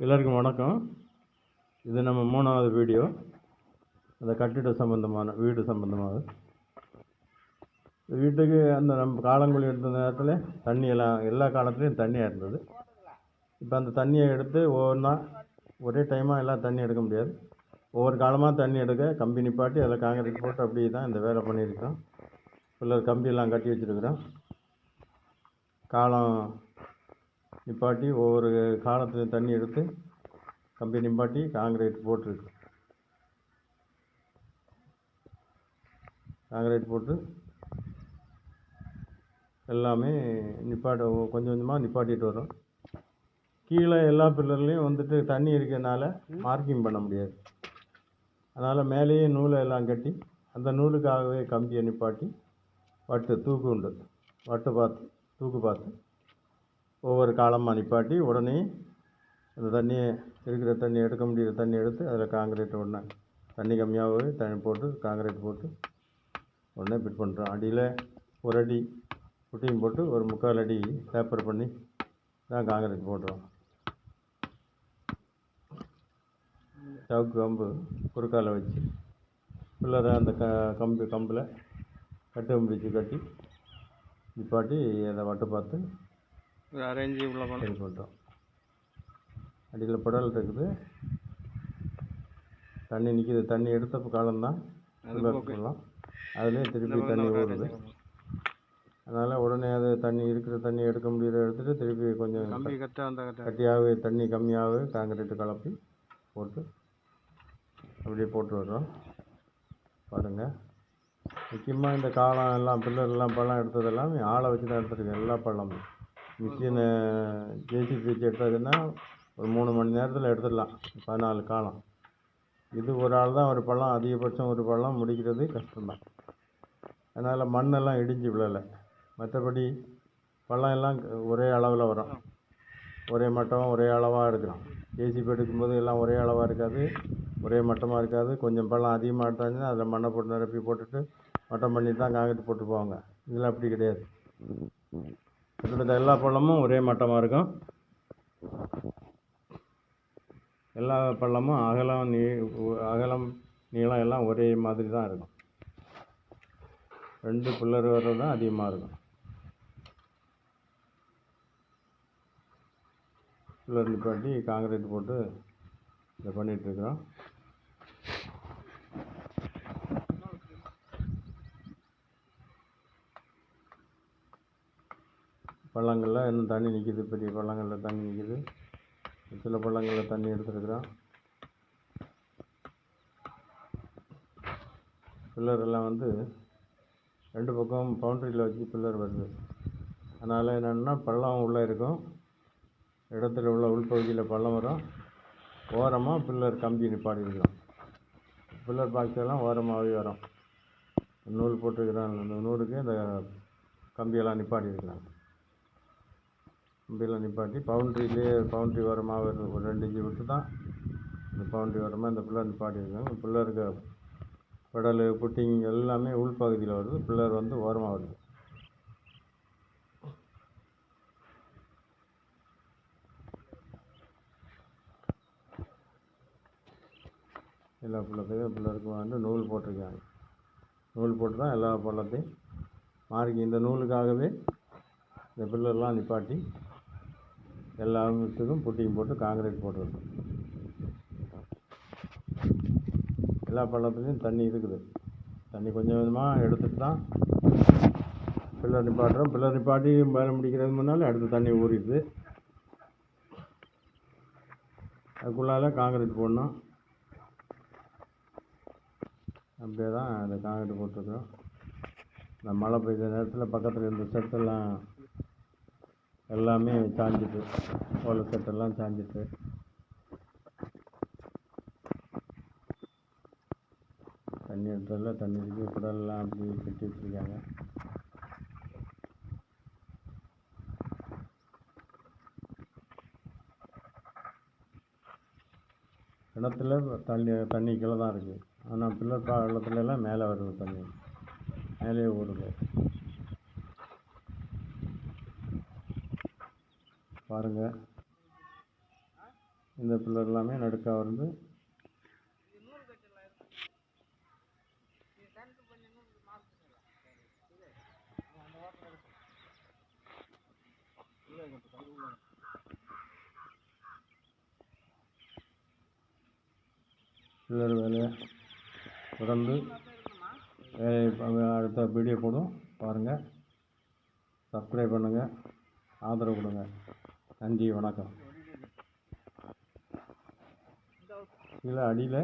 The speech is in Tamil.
எல்லாருக்கும் வணக்கம். இது நம்ம 3வது வீடியோ. அந்த கட்டிட சம்பந்தமான வீடு சம்பந்தமாக. வீட்டுக்கு அந்த நம்ம காலங்குழி எடுத்த நேரத்தில் தண்ணி எல்லா காலத்துலேயும் தண்ணியாக இருந்தது. இப்போ அந்த தண்ணியை எடுத்து ஒவ்வொன்றா ஒரே டைமாக எல்லாம் தண்ணி எடுக்க முடியாது. ஒவ்வொரு காலமாக தண்ணி எடுக்க கம்பி நிப்பாட்டி அதில் காங்கிரீட் போட்டு அப்படியே தான் இந்த வேலை பண்ணியிருக்கிறோம். பிள்ளை கம்பியெல்லாம் கட்டி வச்சுருக்குறோம். காலம் நிப்பாட்டி ஒவ்வொரு காலத்துலையும் தண்ணி எடுத்து கம்பி நிப்பாட்டி காங்கிரீட் போட்டிருக்கு. காங்கிரீட் போட்டு எல்லாமே கொஞ்சம் கொஞ்சமாக நிப்பாட்டிட்டு வரோம். கீழே எல்லா பில்லர்லேயும் வந்துட்டு தண்ணி இருக்கிறதுனால மார்க்கிங் பண்ண முடியாது. அதனால் மேலேயே நூலை எல்லாம் கட்டி அந்த நூலுக்காகவே கம்பியை நிப்பாட்டி தூக்கு உண்டு தூக்கு பார்த்து ஒவ்வொரு காலமாக நிப்பாட்டி உடனே அந்த தண்ணியை இருக்கிற தண்ணி எடுக்க முடிகிற தண்ணி எடுத்து அதில் காங்கிரீட் உடனே தண்ணி கம்மியாகவே தண்ணி போட்டு காங்கிரீட் போட்டு உடனே ஃபிட் பண்ணுறோம். அடியில் ஒரு அடி புட்டியும் போட்டு ஒரு 3/4 அடி பேப்பர் பண்ணி தான் காங்கிரீட் போடுறோம். சவுக்கு கம்பு குறுக்கால வச்சு பிள்ளரை அந்த கம்பில் கட்டு வச்சு கட்டி நிப்பாட்டி அதை பார்த்து அரேஞ்ச் சரி பண்ணுறோம். அடியில் படல் இருக்குது, தண்ணி நிற்கிது. தண்ணி எடுத்த காலம்தான் சொல்லலாம். அதுலேயே திருப்பி தண்ணி ஊறுது. அதனால் உடனே அது தண்ணி இருக்கிற தண்ணி எடுக்க முடிகிற எடுத்துகிட்டு திருப்பி கொஞ்சம் கட்டியாகவே தண்ணி கம்மியாகவே காங்கிரீட்டு கலப்பி போட்டு அப்படியே போட்டு வர்றோம். பாருங்கள், முக்கியமாக இந்த காலம் எல்லாம் பில்லர்லாம் பள்ளம் எடுத்ததெல்லாம் ஆளை வச்சு தான் எடுத்துருக்கேன். எல்லா பள்ளமும் மிஷினை ஜேசிபி வச்சு எடுத்ததுன்னா ஒரு 3 மணி நேரத்தில் எடுத்துடலாம். 14 காலம். இது ஒரு ஆள் தான் ஒரு பள்ளம், அதிகபட்சம் ஒரு பள்ளம் முடிக்கிறது கஷ்டம்தான். அதனால் மண்ணெல்லாம் இடிஞ்சு விழலை. மற்றபடி பள்ளம் எல்லாம் ஒரே அளவில் வரும். ஒரே மட்டம் ஒரே அளவாக எடுக்கிறோம். ஜேசிபி எடுக்கும்போது எல்லாம் ஒரே அளவாக இருக்காது, ஒரே மட்டமாக இருக்காது. கொஞ்சம் பள்ளம் அதிகமாக எடுத்தாச்சுன்னா அதில் மண்ணை போட்டு நிரப்பி போட்டுட்டு மட்டம் பண்ணிட்டு தான் காங்கிரீட் போட்டு போவாங்க. இதில் அப்படி கிடையாது. கிட்டத்தட்ட எல்லா பள்ளமும் ஒரே மட்டமாக இருக்கும். எல்லா பள்ளமும் அகலம் நீளம் எல்லாம் ஒரே மாதிரி தான் இருக்கும். 2 பில்லர் வர்றது தான் அதிகமாக இருக்கும். பில்லர் நிப்பாட்டி காங்கிரீட் போட்டு இதை பண்ணிகிட்ருக்குறோம். பள்ளங்களில் இன்னும் தண்ணி நிற்கிது. பெரிய பள்ளங்களில் தண்ணி நிற்கிது. சில பள்ளங்களில் தண்ணி எடுத்துருக்குறோம். பில்லர் எல்லாம் 2 பக்கம் பவுண்ட்ரியில் வச்சு பில்லர் வருது. அதனால் என்னென்னா பள்ளம் உள்ளே இருக்கும், இடத்துல உள்ள உள்பகுதியில் பள்ளம் வரும். ஓரமாக பில்லர் கம்பி நிப்பாடி இருக்கிறோம். பில்லர் பாக்ஸ் எல்லாம் ஓரமாகவே வரும். நூல் போட்டுருக்குறாங்க. அந்த நூலுக்கு இந்த கம்பியெல்லாம் நிப்பாட்டி இருக்கிறாங்க. கம்பியெல்லாம் நிப்பாட்டி பவுண்ட்ரி ஓரமாக வருது. ஒரு 2 இன்ச்சு விட்டு தான் இந்த பவுண்ட்ரி ஓரமாக இந்த பில்லர் நிப்பாட்டி இருக்காங்க. பில்லருக்கு பெடலு புட்டிங் எல்லாமே உள்பகுதியில் வருது. பில்லர் ஓரமாக வருது. எல்லா பில்லருக்கும் நூல் போட்டிருக்காங்க. நூல் போட்டு தான் எல்லா பள்ளத்தையும் மார்க்கி இந்த நூலுக்காகவே இந்த பில்லர்லாம் நிப்பாட்டி எல்லா மிஷத்துக்கும் புட்டிங் போட்டு காங்கிரீட் போட்டுருக்கோம். எல்லா பள்ளத்துலேயும் தண்ணி இருக்குது. தண்ணி கொஞ்சம் கொஞ்சமாக எடுத்துகிட்டு தான் பில்லர் நிப்பாட்டுறோம். பில்லர் நிப்பாட்டி வேலை முடிக்கிறதுக்கு முன்னால் அடுத்து தண்ணி ஊறிடுது. அதுக்குள்ளால காங்கிரீட் போடணும். அப்படியே தான் அந்த காங்கிரீட் போட்டிருக்கிறோம். இந்த மழை பெய்த நேரத்தில் பக்கத்தில் இருந்த செட்டெல்லாம் எல்லாமே சாஞ்சிட்டு, ஓலை செட்டெல்லாம் சாஞ்சிட்டு தண்ணி எடுத்ததில் தண்ணி இருக்குது. குடல்லாம் அப்படி கட்டி வச்சுருக்காங்க. கிணத்துல தண்ணி கீழே தான் இருக்குது. ஆனால் பில்லர் பள்ளத்துலலாம் மேலே வருது. தண்ணி மேலேயே ஊறுது. பாருங்கள், இந்த பில்லர் எல்லாமே நடுக்கா வந்து பில்லர் வேலையை தொடர்ந்து அடுத்த வீடியோ போடும் பாருங்கள். சப்ஸ்கிரைப் பண்ணுங்கள், ஆதரவு கொடுங்க. நன்றி, வணக்கம். கீழே அடியில்